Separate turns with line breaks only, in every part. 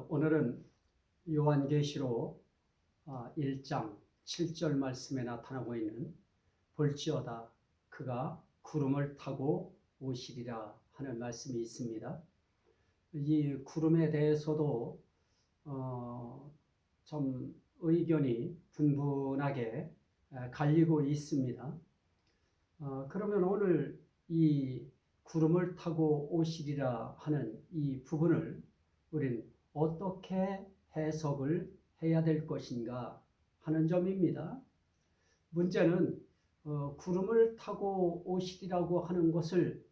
오늘은 요한계시록 1장 7절 말씀에 나타나고 있는 볼지어다 그가 구름을 타고 오시리라 하는 말씀이 있습니다. 이 구름에 대해서도 좀 의견이 분분하게 갈리고 있습니다. 그러면 오늘 이 구름을 타고 오시리라 하는 이 부분을 우린 어떻게 해석을 해야 될 것인가 하는 점입니다. 문제는 구름을 타고 오시리라고 하는 것을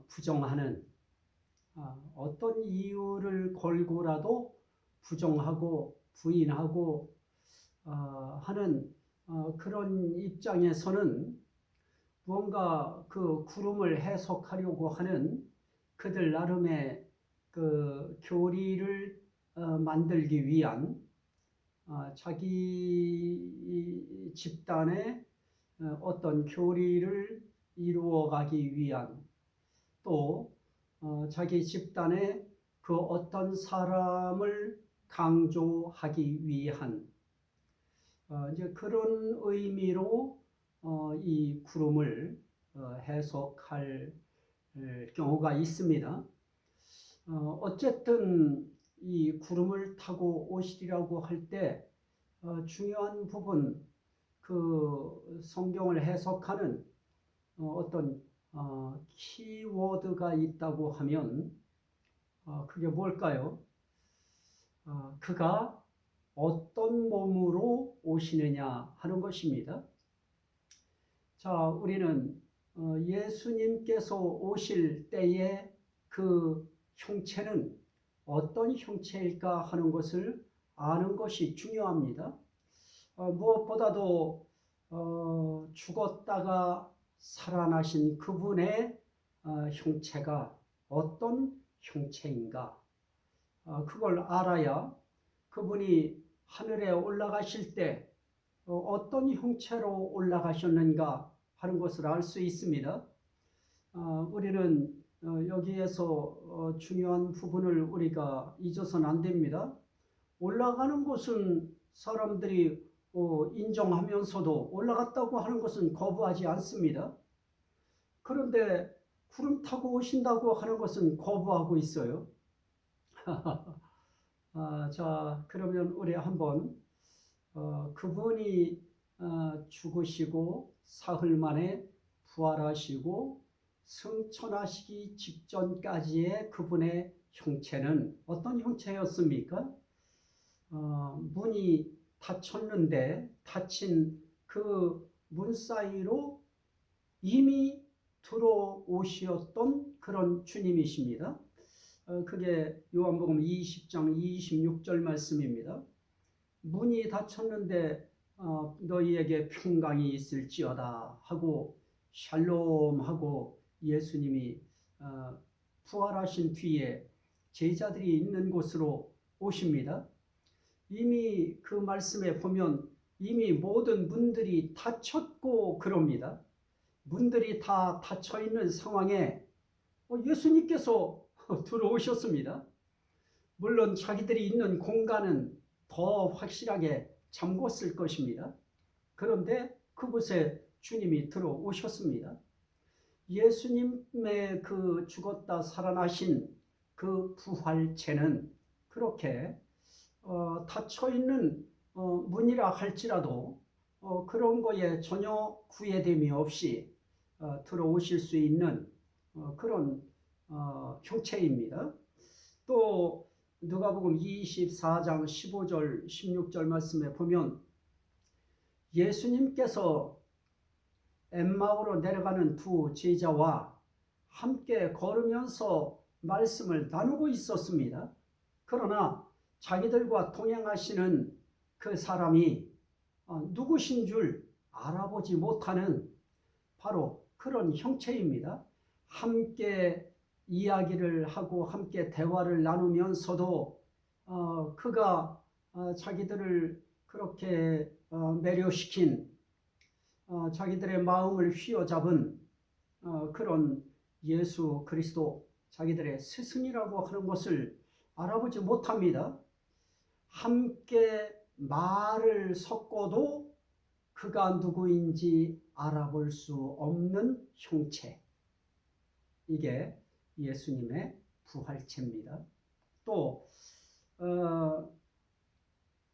부정하는 어떤 이유를 걸고라도 부정하고 부인하고 하는 그런 입장에서는 무언가 그 구름을 해석하려고 하는 그들 나름의 그 교리를 만들기 위한 자기 집단의 어떤 교리를 이루어가기 위한 또 자기 집단의 그 어떤 사람을 강조하기 위한 이제 그런 의미로 이 구름을 해석할 경우가 있습니다. 어쨌든 이 구름을 타고 오시리라고 할 때 중요한 부분, 그 성경을 해석하는 어떤 키워드가 있다고 하면 그게 뭘까요? 그가 어떤 몸으로 오시느냐 하는 것입니다. 자, 우리는 예수님께서 오실 때에 그 형체는 어떤 형체일까 하는 것을 아는 것이 중요합니다. 무엇보다도 죽었다가 살아나신 그분의 형체가 어떤 형체인가 그걸 알아야 그분이 하늘에 올라가실 때 어떤 형체로 올라가셨는가 하는 것을 알 수 있습니다. 우리는 여기에서 중요한 부분을 우리가 잊어서는 안 됩니다. 올라가는 것은 사람들이 인정하면서도 올라갔다고 하는 것은 거부하지 않습니다. 그런데 구름 타고 오신다고 하는 것은 거부하고 있어요. 자, 그러면 우리 한번 그분이 죽으시고 사흘 만에 부활하시고 승천하시기 직전까지의 그분의 형체는 어떤 형체였습니까? 문이 닫혔는데 닫힌 그 문 사이로 이미 들어오셨던 그런 주님이십니다. 그게 요한복음 20장 26절 말씀입니다. 문이 닫혔는데 너희에게 평강이 있을지어다 하고 샬롬 하고 예수님이 부활하신 뒤에 제자들이 있는 곳으로 오십니다. 이미 그 말씀에 보면 이미 모든 문들이 닫혔고 그럽니다. 문들이 다 닫혀 있는 상황에 예수님께서 들어오셨습니다. 물론 자기들이 있는 공간은 더 확실하게 잠궜을 것입니다. 그런데 그곳에 주님이 들어오셨습니다. 예수님의 그 죽었다 살아나신 그 부활체는 그렇게 닫혀있는 문이라 할지라도 그런 거에 전혀 구애됨이 없이 들어오실 수 있는 그런 형체입니다. 또 누가복음 24장 15절 16절 말씀에 보면 예수님께서 엠마오로 내려가는 두 제자와 함께 걸으면서 말씀을 나누고 있었습니다. 그러나 자기들과 동행하시는 그 사람이 누구신 줄 알아보지 못하는 바로 그런 형체입니다. 함께 이야기를 하고 함께 대화를 나누면서도 그가 자기들을 그렇게 매료시킨 자기들의 마음을 휘어잡은 그런 예수 그리스도 자기들의 스승이라고 하는 것을 알아보지 못합니다. 함께 말을 섞어도 그가 누구인지 알아볼 수 없는 형체. 이게 예수님의 부활체입니다. 또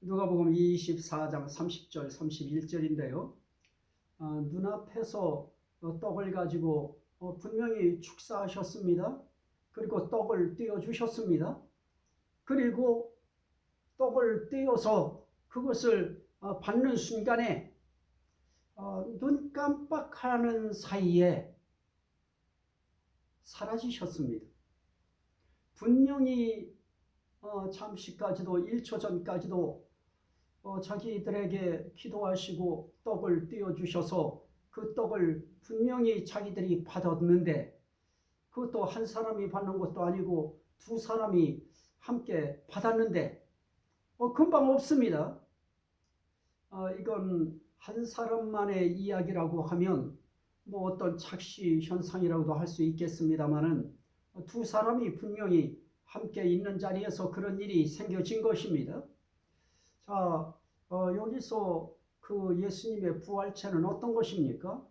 누가복음 24장 30절 31절인데요. 눈앞에서 떡을 가지고 분명히 축사하셨습니다. 그리고 떡을 떼어주셨습니다. 그리고 떡을 떼어서 그것을 받는 순간에 눈 깜빡하는 사이에 사라지셨습니다. 분명히 잠시까지도 1초 전까지도 자기들에게 기도하시고 떡을 떼어주셔서 그 떡을 분명히 자기들이 받았는데 그것도 한 사람이 받는 것도 아니고 두 사람이 함께 받았는데 금방 없습니다. 이건 한 사람만의 이야기라고 하면 뭐 어떤 착시 현상이라고도 할 수 있겠습니다만은 두 사람이 분명히 함께 있는 자리에서 그런 일이 생겨진 것입니다. 자, 여기서 그 예수님의 부활체는 어떤 것입니까?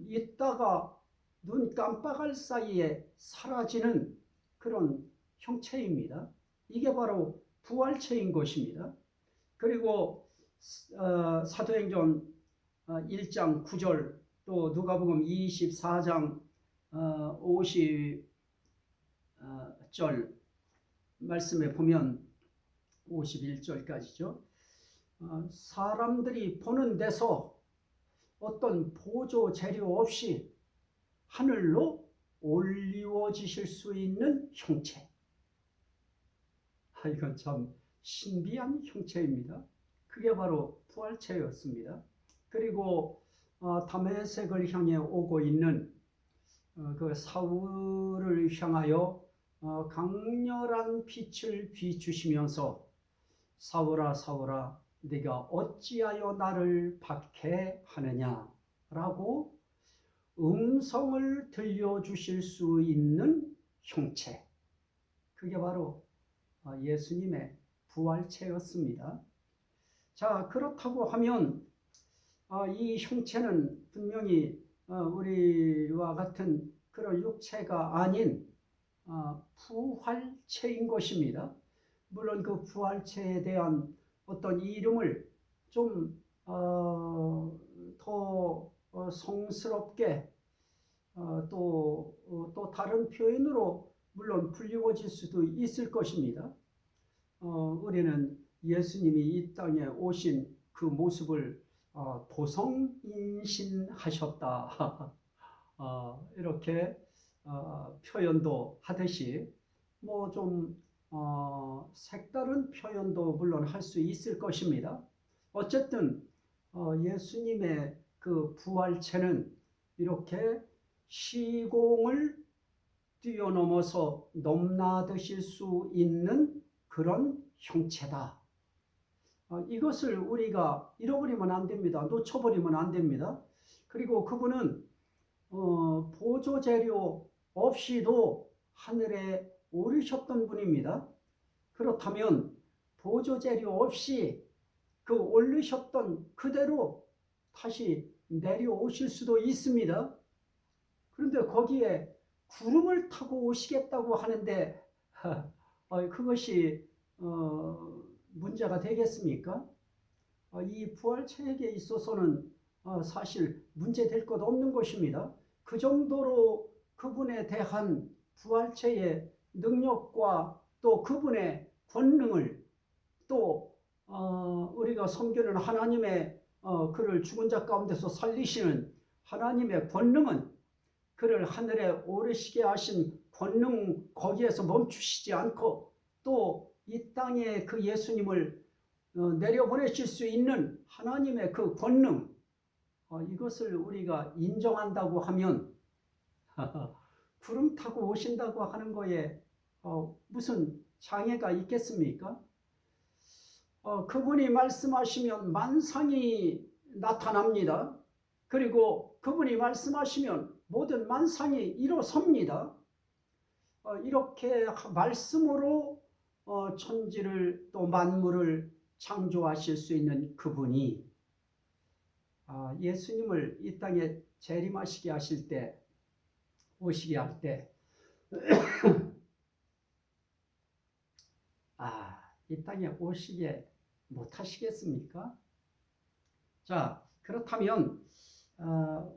있다가 눈 깜빡할 사이에 사라지는 그런 형체입니다. 이게 바로 부활체인 것입니다. 그리고 사도행전 1장 9절 또 누가복음 24장 50절 말씀에 보면 51절까지죠. 사람들이 보는 데서 어떤 보조 재료 없이 하늘로 올리워지실 수 있는 형체. 이건 참 신비한 형체입니다. 그게 바로 부활체였습니다. 그리고 다메섹을 향해 오고 있는 그 사울을 향하여 강렬한 빛을 비추시면서 사울아 사울아 네가 어찌하여 나를 박해하느냐라고 음성을 들려주실 수 있는 형체. 그게 바로 예수님의 부활체였습니다. 자, 그렇다고 하면 이 형체는 분명히 우리와 같은 그런 육체가 아닌 부활체인 것입니다. 물론 그 부활체에 대한 어떤 이름을 좀 더 성스럽게 또 다른 표현으로 물론 불리워질 수도 있을 것입니다. 우리는 예수님이 이 땅에 오신 그 모습을 도성인신하셨다 이렇게 표현도 하듯이 뭐 좀 색다른 표현도 물론 할 수 있을 것입니다. 어쨌든 예수님의 그 부활체는 이렇게 시공을 뛰어넘어서 넘나드실 수 있는 그런 형체다. 이것을 우리가 잃어버리면 안 됩니다. 놓쳐버리면 안 됩니다. 그리고 그분은 보조재료 없이도 하늘에 오르셨던 분입니다. 그렇다면 보조재료 없이 그 오르셨던 그대로 다시 내려오실 수도 있습니다. 그런데 거기에 구름을 타고 오시겠다고 하는데 그것이 문제가 되겠습니까? 이 부활체에게 있어서는 사실 문제될 것 없는 것입니다. 그 정도로 그분에 대한 부활체의 능력과 또 그분의 권능을 또 우리가 섬기는 하나님의 그를 죽은 자 가운데서 살리시는 하나님의 권능은 그를 하늘에 오르시게 하신 권능 거기에서 멈추시지 않고 또 이 땅에 그 예수님을 내려보내실 수 있는 하나님의 그 권능 이것을 우리가 인정한다고 하면 구름 타고 오신다고 하는 거에 무슨 장애가 있겠습니까? 그분이 말씀하시면 만상이 나타납니다. 그리고 그분이 말씀하시면 모든 만상이 일어섭니다. 이렇게 말씀으로 천지를 또 만물을 창조하실 수 있는 그분이 예수님을 이 땅에 재림하시게 하실 때, 오시게 할 때, 이 땅에 오시게 못하시겠습니까? 자, 그렇다면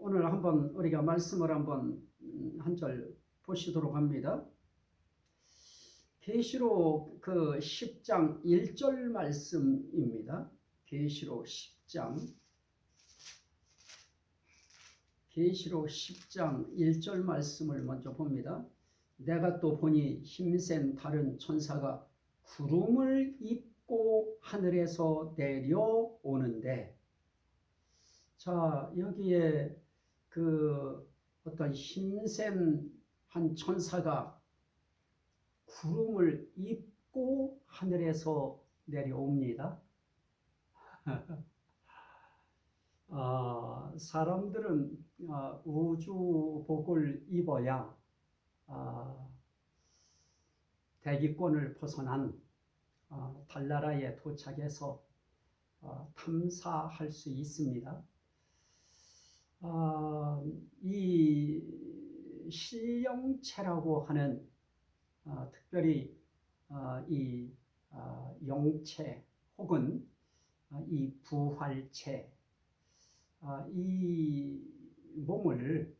오늘 한번 우리가 말씀을 한번 한 절 보시도록 합니다. 계시록 그 10장 1절 말씀입니다. 계시록 10장 1절 말씀을 먼저 봅니다. 내가 또 보니 힘센 다른 천사가 구름을 입고 하늘에서 내려오는데, 자, 여기에 그 어떤 힘센 한 천사가 구름을 입고 하늘에서 내려옵니다. 사람들은 우주복을 입어야 대기권을 벗어난 달나라에 도착해서 탐사할 수 있습니다. 이 신령체라고 하는 특별히 이 영체 혹은 이 부활체, 이 몸을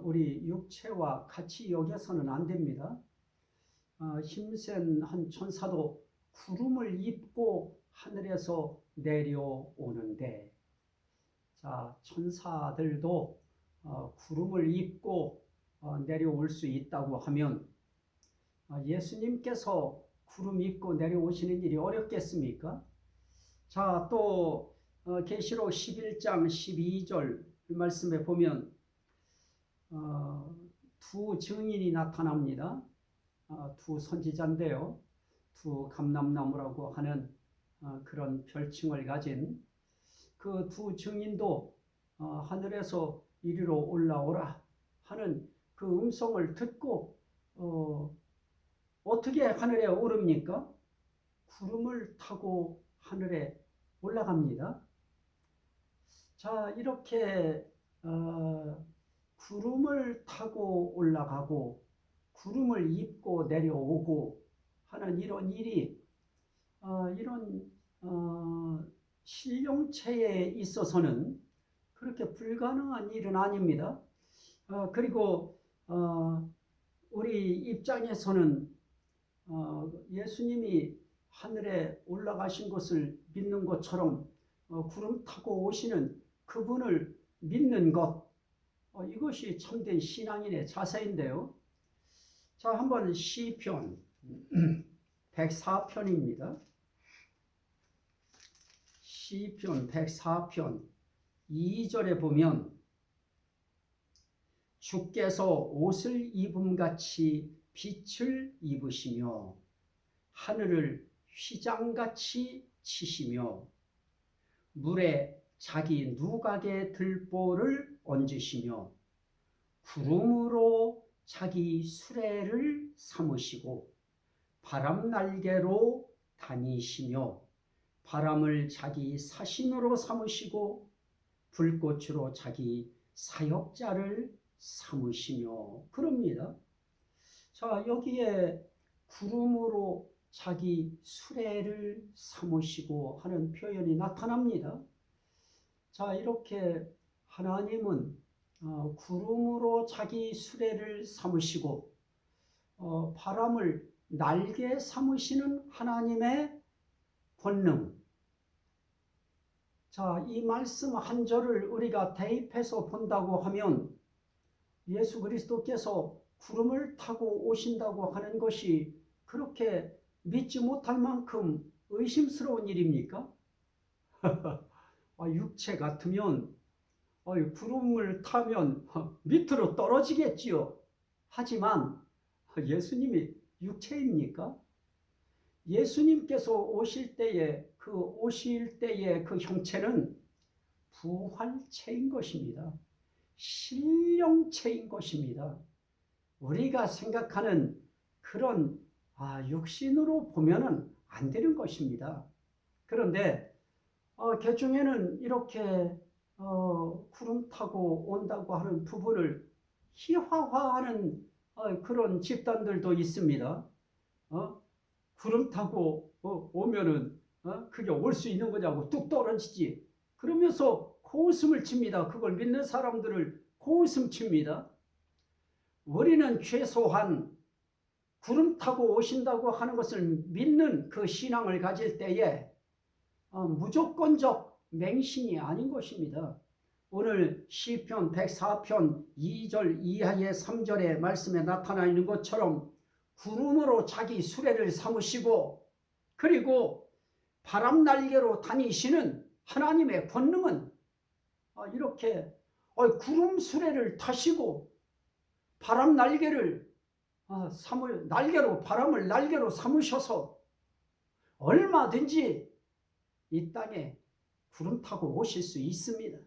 우리 육체와 같이 여겨서는 안 됩니다. 힘센 한 천사도 구름을 입고 하늘에서 내려오는데, 자, 천사들도 구름을 입고 내려올 수 있다고 하면 예수님께서 구름 입고 내려오시는 일이 어렵겠습니까? 자, 또 계시록 11장 12절 말씀에 보면 두 증인이 나타납니다. 두 선지자인데요. 두 감람나무라고 하는 그런 별칭을 가진 그 두 증인도 하늘에서 이리로 올라오라 하는 그 음성을 듣고 어떻게 하늘에 오릅니까? 구름을 타고 하늘에 올라갑니다. 자, 이렇게 구름을 타고 올라가고 구름을 입고 내려오고 하는 이런 일이 이런 신령체에 있어서는 그렇게 불가능한 일은 아닙니다. 그리고 우리 입장에서는 예수님이 하늘에 올라가신 것을 믿는 것처럼 구름 타고 오시는 그분을 믿는 것, 이것이 참된 신앙인의 자세인데요. 자, 한번 시편 104편입니다. 시편 104편 2절에 보면 주께서 옷을 입음같이 빛을 입으시며 하늘을 휘장같이 치시며 물에 자기 누각의 들보를 얹으시며 구름으로 자기 수레를 삼으시고 바람 날개로 다니시며 바람을 자기 사신으로 삼으시고 불꽃으로 자기 사역자를 삼으시며 그럽니다. 자, 여기에 구름으로 자기 수레를 삼으시고 하는 표현이 나타납니다. 자, 이렇게 하나님은 구름으로 자기 수레를 삼으시고 바람을 날개 삼으시는 하나님의 권능. 자, 이 말씀 한 절을 우리가 대입해서 본다고 하면 예수 그리스도께서 구름을 타고 오신다고 하는 것이 그렇게 믿지 못할 만큼 의심스러운 일입니까? 육체 같으면 구름을 타면 밑으로 떨어지겠지요. 하지만 예수님이 육체입니까? 예수님께서 오실 때의 그 형체는 부활체인 것입니다. 신령체인 것입니다. 우리가 생각하는 그런 육신으로 보면은 안 되는 것입니다. 그런데 개중에는 이렇게 구름 타고 온다고 하는 부분을 희화화하는 그런 집단들도 있습니다. 구름 타고 오면은 그게 올 수 있는 거냐고 뚝 떨어지지. 그러면서 고웃음을 칩니다. 그걸 믿는 사람들을 고웃음 칩니다. 우리는 최소한 구름 타고 오신다고 하는 것을 믿는 그 신앙을 가질 때에 무조건적 맹신이 아닌 것입니다. 오늘 시편 104편 2절 이하의 3절의 말씀에 나타나 있는 것처럼 구름으로 자기 수레를 삼으시고 그리고 바람 날개로 다니시는 하나님의 권능은 이렇게 구름 수레를 타시고 바람 날개를 날개로 바람을 날개로 삼으셔서 얼마든지 이 땅에 구름 타고 오실 수 있습니다.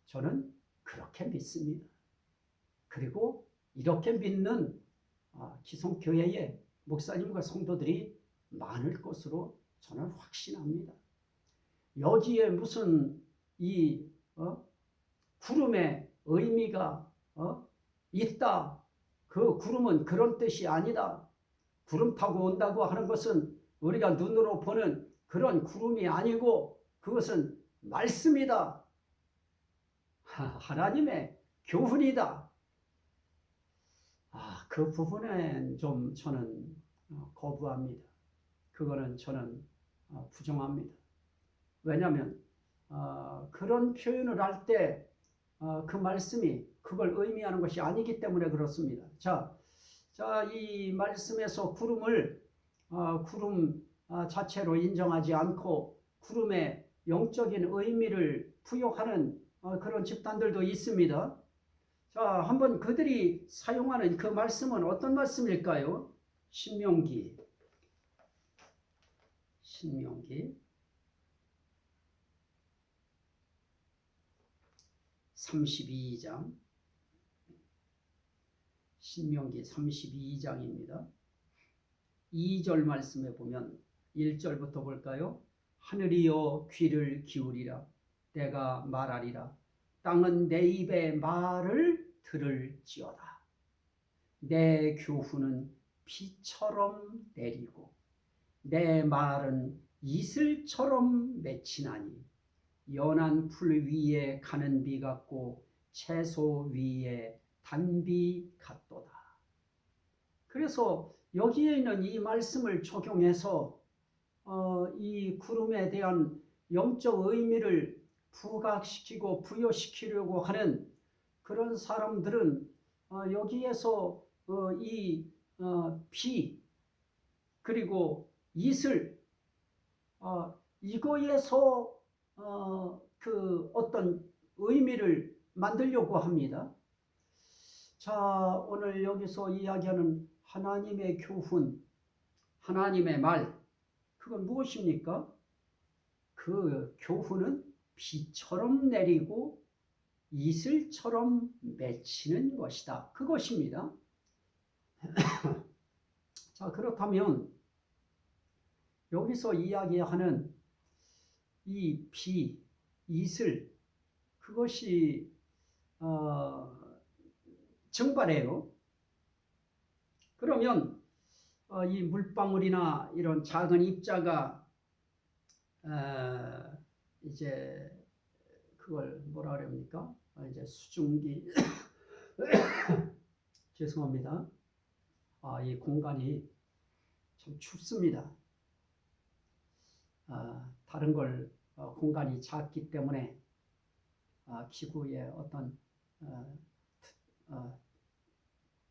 저는 그렇게 믿습니다. 그리고 이렇게 믿는 기성교회의 목사님과 성도들이 많을 것으로 저는 확신합니다. 여기에 무슨 이 구름의 의미가 있다. 그 구름은 그런 뜻이 아니다. 구름 타고 온다고 하는 것은 우리가 눈으로 보는 그런 구름이 아니고 그것은 말씀이다. 하나님의 교훈이다. 그 부분엔 좀 저는 거부합니다. 그거는 저는 부정합니다. 왜냐하면 그런 표현을 할 때 그 말씀이 그걸 의미하는 것이 아니기 때문에 그렇습니다. 자, 이 말씀에서 구름을 구름 자체로 인정하지 않고 구름의 영적인 의미를 부여하는 그런 집단들도 있습니다. 자, 한번 그들이 사용하는 그 말씀은 어떤 말씀일까요? 신명기 32장 신명기 32장입니다. 2절 말씀에 보면 1절부터 볼까요? 하늘이여 귀를 기울이라 내가 말하리라 땅은 내 입의 말을 들을지어다. 내 교훈은 비처럼 내리고 내 말은 이슬처럼 맺히나니 연한 풀 위에 가는 비 같고 채소 위에 단비 같도다. 그래서 여기에 있는 이 말씀을 적용해서 이 구름에 대한 영적 의미를 부각시키고 부여시키려고 하는 그런 사람들은 여기에서 이 비 그리고 이슬 이거에서 그 어떤 의미를 만들려고 합니다. 자, 오늘 여기서 이야기하는 하나님의 교훈, 하나님의 말, 그건 무엇입니까? 그 교훈은 비처럼 내리고 이슬처럼 맺히는 것이다. 그것입니다. 자, 그렇다면 여기서 이야기하는 이 비, 이슬, 그것이 증발해요. 그러면 이 물방울이나 이런 작은 입자가 이제 그걸 뭐라 그럽니까? 이제 수증기 죄송합니다. 이 공간이 참 춥습니다. 다른 걸 공간이 작기 때문에 기구의 어떤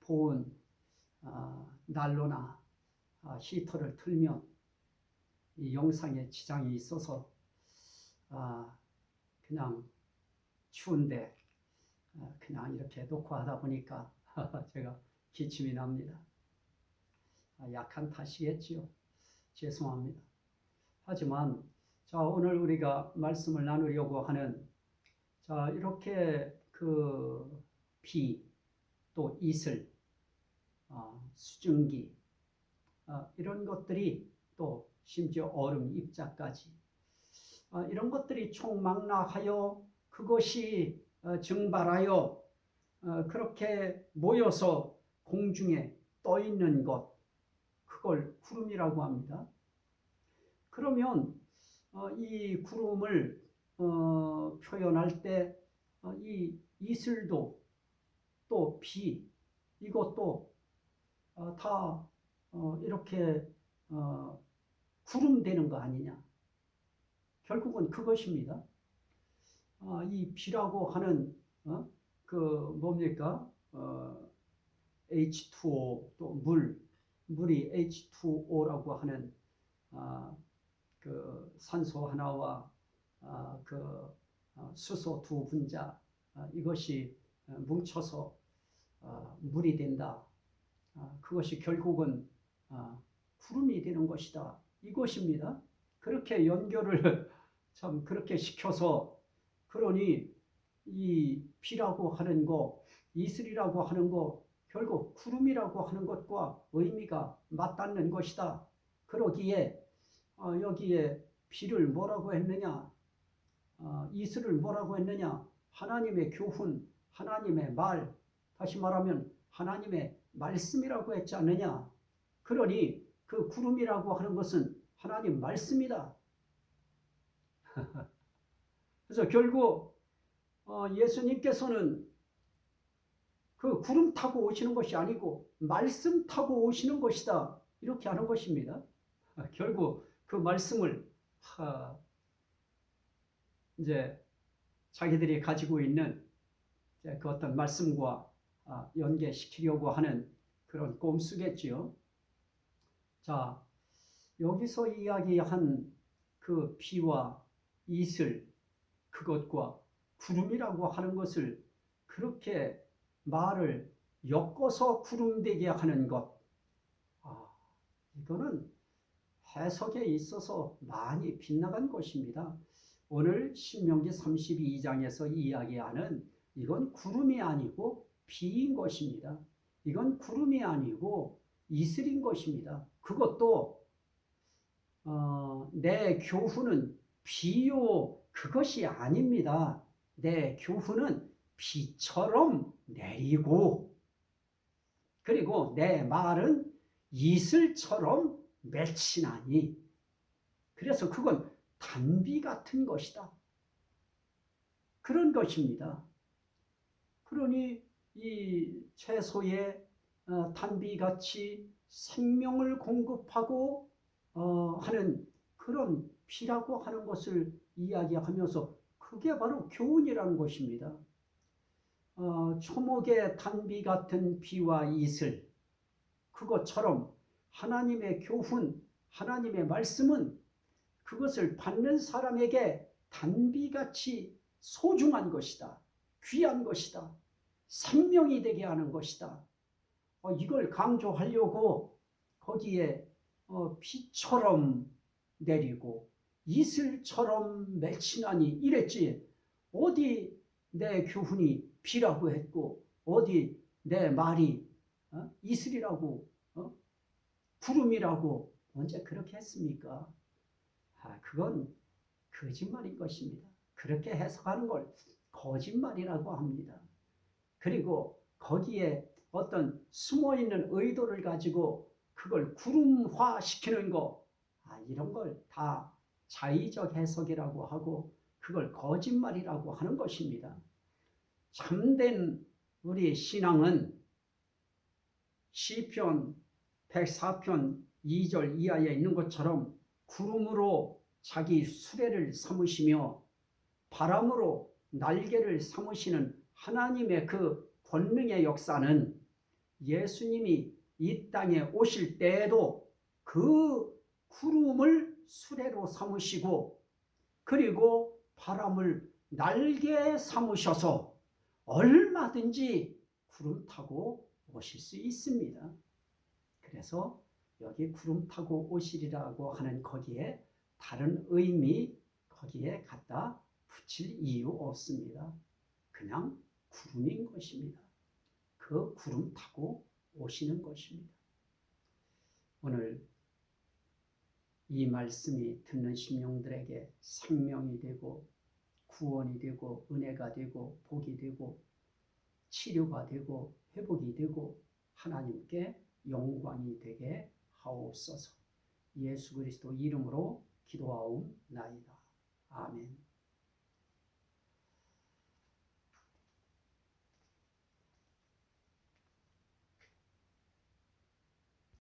보온 난로나 히터를 틀면 이 영상에 지장이 있어서 그냥 추운데 그냥 이렇게 놓고 하다 보니까 제가 기침이 납니다. 약한 탓이겠지요. 죄송합니다. 하지만 자, 오늘 우리가 말씀을 나누려고 하는 자, 이렇게 그 비 또 이슬, 수증기, 이런 것들이 또 심지어 얼음 입자까지 이런 것들이 총망라하여 그것이 증발하여 그렇게 모여서 공중에 떠 있는 것, 그걸 구름이라고 합니다. 그러면 이 구름을 표현할 때 이 이슬도 또 비, 이것도 다 이렇게 구름 되는 거 아니냐. 결국은 그것입니다. 이 비라고 하는 그 뭡니까? H2O 또 물이 H2O라고 하는 그 산소 하나와 그 수소 두 분자 이것이 뭉쳐서 물이 된다. 그것이 결국은 구름이 되는 것이다. 이것입니다. 그렇게 연결을 참 그렇게 시켜서 그러니 이 비라고 하는 거, 이슬이라고 하는 거 결국 구름이라고 하는 것과 의미가 맞닿는 것이다. 그러기에 여기에 비를 뭐라고 했느냐, 이슬을 뭐라고 했느냐, 하나님의 교훈, 하나님의 말, 다시 말하면 하나님의 말씀이라고 했지 않느냐. 그러니 그 구름이라고 하는 것은 하나님 말씀이다. 그래서 결국 예수님께서는 그 구름 타고 오시는 것이 아니고 말씀 타고 오시는 것이다. 이렇게 하는 것입니다. 결국 그 말씀을 이제 자기들이 가지고 있는 그 어떤 말씀과 연계시키려고 하는 그런 꼼수겠지요. 자, 여기서 이야기한 그 비와 이슬, 그것과 구름이라고 하는 것을 그렇게 말을 엮어서 구름되게 하는 것, 이거는 해석에 있어서 많이 빗나간 것입니다. 오늘 신명기 32장에서 이야기하는 이건 구름이 아니고 비인 것입니다. 이건 구름이 아니고 이슬인 것입니다. 그것도 내 교훈은 비요 그것이 아닙니다. 내 교훈은 비처럼 내리고 그리고 내 말은 이슬처럼 맺히나니 그래서 그건 단비 같은 것이다. 그런 것입니다. 그러니 이 채소에 단비같이 생명을 공급하고 하는 그런 비라고 하는 것을 이야기하면서 그게 바로 교훈이라는 것입니다. 초목의 단비 같은 비와 이슬, 그것처럼 하나님의 교훈, 하나님의 말씀은 그것을 받는 사람에게 단비같이 소중한 것이다. 귀한 것이다. 생명이 되게 하는 것이다. 이걸 강조하려고 거기에 비처럼 내리고 이슬처럼 맺히나니 이랬지. 어디 내 교훈이 비라고 했고 어디 내 말이 이슬이라고 구름이라고 언제 그렇게 했습니까? 그건 거짓말인 것입니다. 그렇게 해석하는 걸 거짓말이라고 합니다. 그리고 거기에 어떤 숨어있는 의도를 가지고 그걸 구름화시키는 거, 이런 걸 다 자의적 해석이라고 하고 그걸 거짓말이라고 하는 것입니다. 참된 우리 신앙은 시편 104편 2절 이하에 있는 것처럼 구름으로 자기 수레를 삼으시며 바람으로 날개를 삼으시는 하나님의 그 권능의 역사는 예수님이 이 땅에 오실 때에도 그 구름을 수레로 삼으시고 그리고 바람을 날개 삼으셔서 얼마든지 구름 타고 오실 수 있습니다. 그래서 여기 구름 타고 오시리라고 하는 거기에 다른 의미 거기에 갖다 붙일 이유 없습니다. 그냥 구름인 것입니다. 그 구름 타고 오시는 것입니다. 오늘 이 말씀이 듣는 심령들에게 생명이 되고 구원이 되고 은혜가 되고 복이 되고 치료가 되고 회복이 되고 하나님께 영광이 되게 하옵소서. 예수 그리스도 이름으로 기도하옵나이다. 아멘.